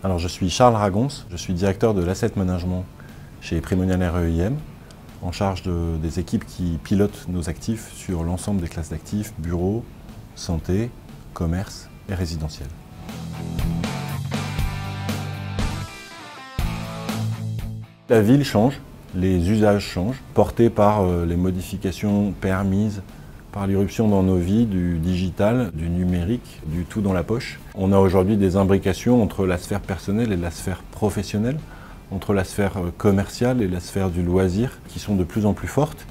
Alors je suis Charles Ragonce, je suis directeur de l'asset management chez Primonial REIM, en charge des équipes qui pilotent nos actifs sur l'ensemble des classes d'actifs, bureaux, santé, commerce et résidentiel. La ville change, les usages changent, portés par les modifications permises par l'irruption dans nos vies du digital, du numérique, du tout dans la poche. On a aujourd'hui des imbrications entre la sphère personnelle et la sphère professionnelle, entre la sphère commerciale et la sphère du loisir, qui sont de plus en plus fortes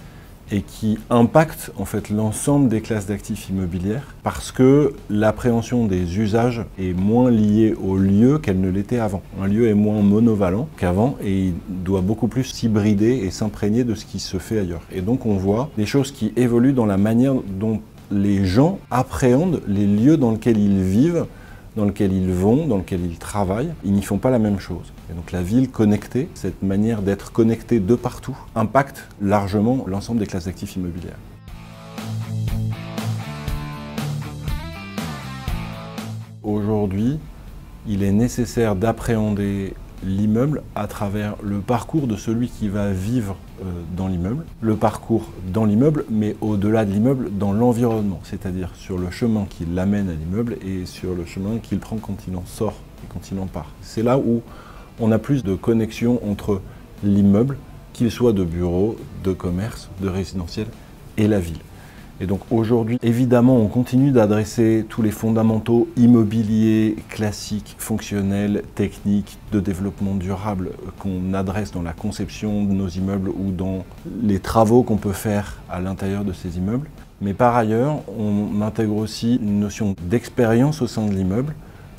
et qui impactent en fait l'ensemble des classes d'actifs immobilières parce que l'appréhension des usages est moins liée au lieu qu'elle ne l'était avant. Un lieu est moins monovalent qu'avant et il doit beaucoup plus s'hybrider et s'imprégner de ce qui se fait ailleurs. Et donc on voit des choses qui évoluent dans la manière dont les gens appréhendent les lieux dans lesquels ils vivent, dans lequel ils vont, dans lequel ils travaillent, ils n'y font pas la même chose. Et donc la ville connectée, cette manière d'être connectée de partout, impacte largement l'ensemble des classes d'actifs immobilières. Aujourd'hui, il est nécessaire d'appréhender l'immeuble à travers le parcours de celui qui va vivre dans l'immeuble, le parcours dans l'immeuble, mais au-delà de l'immeuble, dans l'environnement, c'est-à-dire sur le chemin qui l'amène à l'immeuble et sur le chemin qu'il prend quand il en sort et quand il en part. C'est là où on a plus de connexion entre l'immeuble, qu'il soit de bureau, de commerce, de résidentiel, et la ville. Et donc aujourd'hui, évidemment, on continue d'adresser tous les fondamentaux immobiliers, classiques, fonctionnels, techniques, de développement durable qu'on adresse dans la conception de nos immeubles ou dans les travaux qu'on peut faire à l'intérieur de ces immeubles. Mais par ailleurs, on intègre aussi une notion d'expérience au sein de l'immeuble,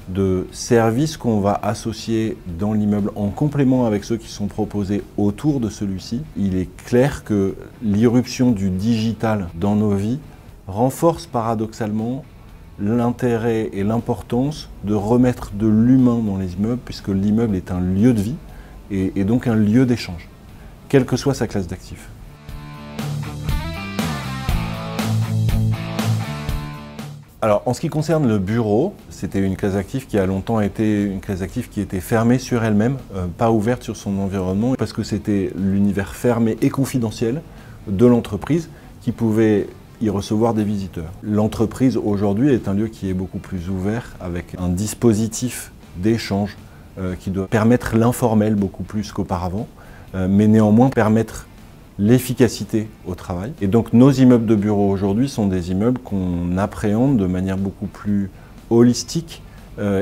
de services qu'on va associer dans l'immeuble en complément avec ceux qui sont proposés autour de celui-ci. Il est clair que l'irruption du digital dans nos vies renforce paradoxalement l'intérêt et l'importance de remettre de l'humain dans les immeubles, puisque l'immeuble est un lieu de vie et donc un lieu d'échange, quelle que soit sa classe d'actifs. Alors, en ce qui concerne le bureau, c'était une classe d'actifs qui a longtemps été une classe d'actifs qui était fermée sur elle-même, pas ouverte sur son environnement, parce que c'était l'univers fermé et confidentiel de l'entreprise qui pouvait y recevoir des visiteurs. L'entreprise aujourd'hui est un lieu qui est beaucoup plus ouvert, avec un dispositif d'échange qui doit permettre l'informel beaucoup plus qu'auparavant, mais néanmoins permettre l'efficacité au travail. Et donc nos immeubles de bureaux aujourd'hui sont des immeubles qu'on appréhende de manière beaucoup plus holistique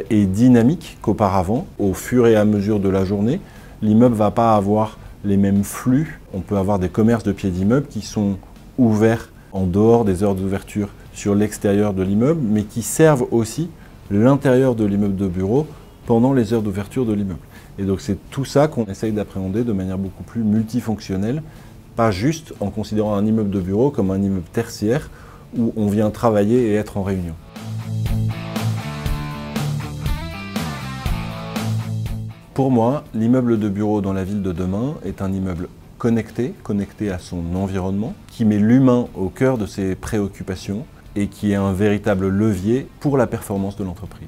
et dynamique qu'auparavant. Au fur et à mesure de la journée, l'immeuble ne va pas avoir les mêmes flux. On peut avoir des commerces de pieds d'immeuble qui sont ouverts en dehors des heures d'ouverture sur l'extérieur de l'immeuble, mais qui servent aussi l'intérieur de l'immeuble de bureau pendant les heures d'ouverture de l'immeuble. Et donc c'est tout ça qu'on essaye d'appréhender de manière beaucoup plus multifonctionnelle, pas juste en considérant un immeuble de bureau comme un immeuble tertiaire où on vient travailler et être en réunion. Pour moi, l'immeuble de bureau dans la ville de demain est un immeuble connecté à son environnement, qui met l'humain au cœur de ses préoccupations et qui est un véritable levier pour la performance de l'entreprise.